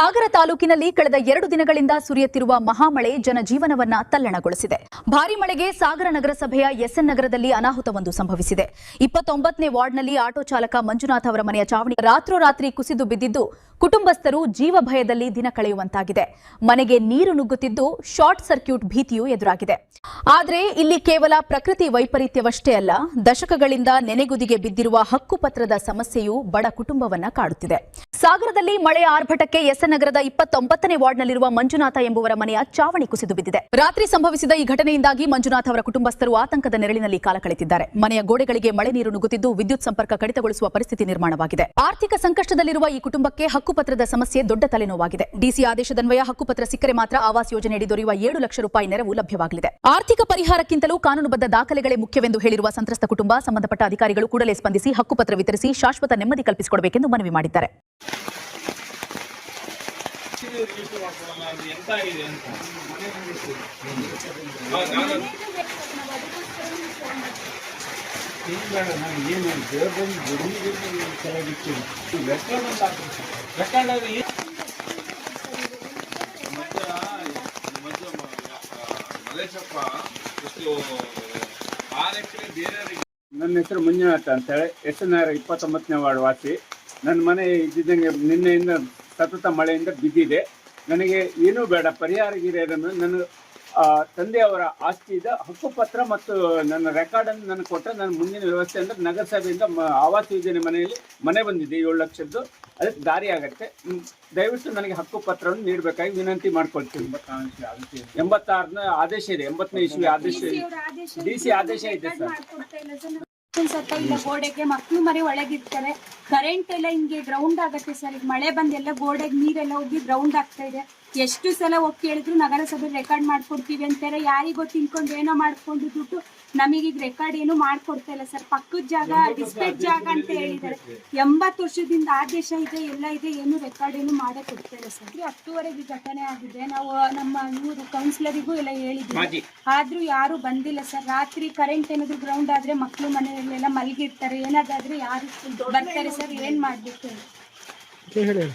ಸಾಗರ ತಾಲೂಕಿನಲ್ಲಿ ಕಳೆದ 2 ದಿನಗಳಿಂದ ಸುರಿಯುತ್ತಿರುವ ಮಹಾಮಳೆ ಜನಜೀವನವನ್ನ ತಲ್ಲಣಗೊಳಿಸಿದೆ. ಭಾರಿ ಮಳೆಗೆ ಸಾಗರ ನಗರಸಭೆಯ ಎಸ್ಎನ್ ನಗರದಲ್ಲಿ ಅನಾಹುತವೊಂದು ಸಂಭವಿಸಿದೆ. 29ನೇ ವಾರ್ಡ್ನಲ್ಲಿ ಆಟೋ ಚಾಲಕ ಮಂಜುನಾಥ್ ಅವರ ಮನೆಯ ಚಾವಣಿ ರಾತ್ರೋರಾತ್ರಿ ಕುಸಿದು ಬಿದ್ದಿದ್ದು ಕುಟುಂಬಸ್ಥರು ಜೀವ ಭಯದಲ್ಲಿ ದಿನ ಕಳೆಯುವಂತಾಗಿದೆ. ಮನೆಗೆ ನೀರು ನುಗ್ಗುತ್ತಿದ್ದು ಶಾರ್ಟ್ ಸರ್ಕ್ಯೂಟ್ ಭೀತಿಯೂ ಎದುರಾಗಿದೆ. ಆದರೆ ಇಲ್ಲಿ ಕೇವಲ ಪ್ರಕೃತಿ ವೈಪರೀತ್ಯವಷ್ಟೇ ಅಲ್ಲ, ದಶಕಗಳಿಂದ ನೆನೆಗುದಿಗೆ ಬಿದ್ದಿರುವ ಹಕ್ಕುಪತ್ರದ ಸಮಸ್ಯೆಯೂ ಬಡ ಕುಟುಂಬವನ್ನ ಕಾಡುತ್ತಿದೆ. ಸಾಗರದಲ್ಲಿ ಮಳೆಯ ಆರ್ಭಟಕ್ಕೆ ಎಸ್ಎನ್ ನಗರದ 29ನೇ ವಾರ್ಡ್ನಲ್ಲಿರುವ ಮಂಜುನಾಥ ಎಂಬುವರ ಮನೆಯ ಚಾವಣಿ ಕುಸಿದು ಬಿದ್ದಿದೆ. ರಾತ್ರಿ ಸಂಭವಿಸಿದ ಈ ಘಟನೆಯಿಂದಾಗಿ ಮಂಜುನಾಥ್ ಅವರ ಕುಟುಂಬಸ್ಥರು ಆತಂಕದ ನೆರಳಿನಲ್ಲಿ ಕಾಲ ಕಳೆದಿದ್ದಾರೆ. ಮನೆಯ ಗೋಡೆಗಳಿಗೆ ಮಳೆ ನೀರು ನುಗ್ಗುತ್ತಿದ್ದು ವಿದ್ಯುತ್ ಸಂಪರ್ಕ ಕಡಿತಗೊಳಿಸುವ ಪರಿಸ್ಥಿತಿ ನಿರ್ಮಾಣವಾಗಿದೆ. ಆರ್ಥಿಕ ಸಂಕಷ್ಟದಲ್ಲಿರುವ ಈ ಕುಟುಂಬಕ್ಕೆ ಹಕ್ಕುಪತ್ರದ ಸಮಸ್ಯೆ ದೊಡ್ಡ ತಲೆನೋವಾಗಿದೆ. ಡಿಸಿ ಆದೇಶದನ್ವಯ ಹಕ್ಕುಪತ್ರ ಸಿಕ್ಕರೆ ಮಾತ್ರ ಆವಾಸ್ ಯೋಜನೆಯಡಿ ದೊರೆಯುವ 7 ಲಕ್ಷ ರೂಪಾಯಿ ನೆರವು ಲಭ್ಯವಾಗಲಿದೆ. ಆರ್ಥಿಕ ಪರಿಹಾರಕ್ಕಿಂತಲೂ ಕಾನೂನುಬದ್ಧ ದಾಖಲೆಗಳೇ ಮುಖ್ಯವೆಂದು ಹೇಳಿರುವ ಸಂತ್ರಸ್ತ ಕುಟುಂಬ ಸಂಬಂಧಪಟ್ಟ ಅಧಿಕಾರಿಗಳು ಕೂಡಲೇ ಸ್ಪಂದಿಸಿ ಹಕ್ಕುಪತ್ರ ವಿತರಿಸಿ ಶಾಶ್ವತ ನೆಮ್ಮದಿ ಕಲ್ಪಿಸಿಕೊಡಬೇಕೆಂದು ಮನವಿ ಮಾಡಿದ್ದಾರೆ. ನನ್ನ ಹೆಸರು ಮಂಜುನಾಥ ಅಂತೇಳಿ ಎಸ್ಎನ್ ನಗರ 29ನೇ ವಾರ್ಡ್ ವಾಸಿ. ನನ್ನ ಮನೆ ಇದ್ದಿದ್ದಂಗೆ ನಿನ್ನೆಯಿಂದ ಸತತ ಮಳೆಯಿಂದ ಬಿದ್ದಿದೆ. ನನಗೆ ಏನೂ ಬೇಡ, ಪರಿಹಾರ ಗಿರಿಯನ್ನು ನನ್ನ ತಂದೆಯವರ ಆಸ್ತಿದ ಹಕ್ಕುಪತ್ರ ಮತ್ತು ನನ್ನ ರೆಕಾರ್ಡನ್ನು ನನಗೆ ಕೊಟ್ಟರೆ ನನ್ನ ಮುಂದಿನ ವ್ಯವಸ್ಥೆ ಅಂದರೆ ನಗರಸಭೆಯಿಂದ ಆವಾಸ್ ಯೋಜನೆ ಮನೆಯಲ್ಲಿ ಮನೆ ಬಂದಿದೆ 7 ಲಕ್ಷದ್ದು, ಅದಕ್ಕೆ ದಾರಿ ಆಗುತ್ತೆ. ದಯವಿಟ್ಟು ನನಗೆ ಹಕ್ಕುಪತ್ರವನ್ನು ನೀಡಬೇಕಾಗಿ ವಿನಂತಿ ಮಾಡ್ಕೊಳ್ತೀನಿ. 86ನೇ ಆದೇಶ ಇದೆ, 80ನೇ ಇಸ್ವಿ ಆದೇಶ ಡಿಸಿ ಆದೇಶ ಇದೆ ಸರ್. ಸ್ವಲ್ಪ ಇಲ್ಲ, ಗೋಡೆಗೆ ಮಕ್ಕಳು ಮರಿ ಒಳಗಿರ್ತಾರೆ, ಕರೆಂಟ್ ಎಲ್ಲ ಹಿಂಗೆ ಗ್ರೌಂಡ್ ಆಗುತ್ತೆ ಸರ್. ಈಗ ಮಳೆ ಬಂದೆಲ್ಲ ಗೋಡೆಗೆ ನೀರೆಲ್ಲ ಹೋಗಿ ಗ್ರೌಂಡ್ ಆಗ್ತಾ ಇದೆ. ಎಷ್ಟು ಸಲ ಹೋಗಿ ಕೇಳಿದ್ರು ನಗರಸಭೆ ರೆಕಾರ್ಡ್ ಮಾಡ್ಕೊಡ್ತೀವಿ ಅಂತಾರೆ. ಯಾರಿಗೋ ತಿನ್ಕೊಂಡು ಏನೋ ಮಾಡ್ಕೊಂಡು ದುಡ್ಡು ನಮಗೀಗ ರೆಕಾರ್ಡ್ ಏನು ಮಾಡ್ಕೊಡ್ತಾ ಇಲ್ಲ ಸರ್. ಪಕ್ಕದ ಜಾಗ ಡಿಸ್ಪೆಟ್ ಜಾಗ ಅಂತ ಹೇಳಿದ್ದಾರೆ. 80 ವರ್ಷದಿಂದ ಆದೇಶ ಇದೆ, ಎಲ್ಲ ಇದೆ, ಏನು ರೆಕಾರ್ಡ್ ಏನು ಮಾಡೇ ಕೊಡ್ತಾ ಇಲ್ಲ ಸರ್. 10ವರೆಗೆ ಘಟನೆ ಆಗಿದೆ. ನಾವು ನಮ್ಮ ಇವರು ಕೌನ್ಸಿಲರಿಗೂ ಎಲ್ಲ ಹೇಳಿದ್ವಿ, ಆದ್ರೂ ಯಾರು ಬಂದಿಲ್ಲ ಸರ್. ರಾತ್ರಿ ಕರೆಂಟ್ ಏನಾದ್ರು ಗ್ರೌಂಡ್ ಆದ್ರೆ ಮಕ್ಕಳು ಮನೆಯಲ್ಲೆಲ್ಲ ಮಲಗಿರ್ತಾರೆ, ಏನಾದ್ರೆ ಯಾರು ಬರ್ತಾರೆ ಸರ್. ಏನ್ ಮಾಡ್ಬೇಕು ಹೇಳಿ.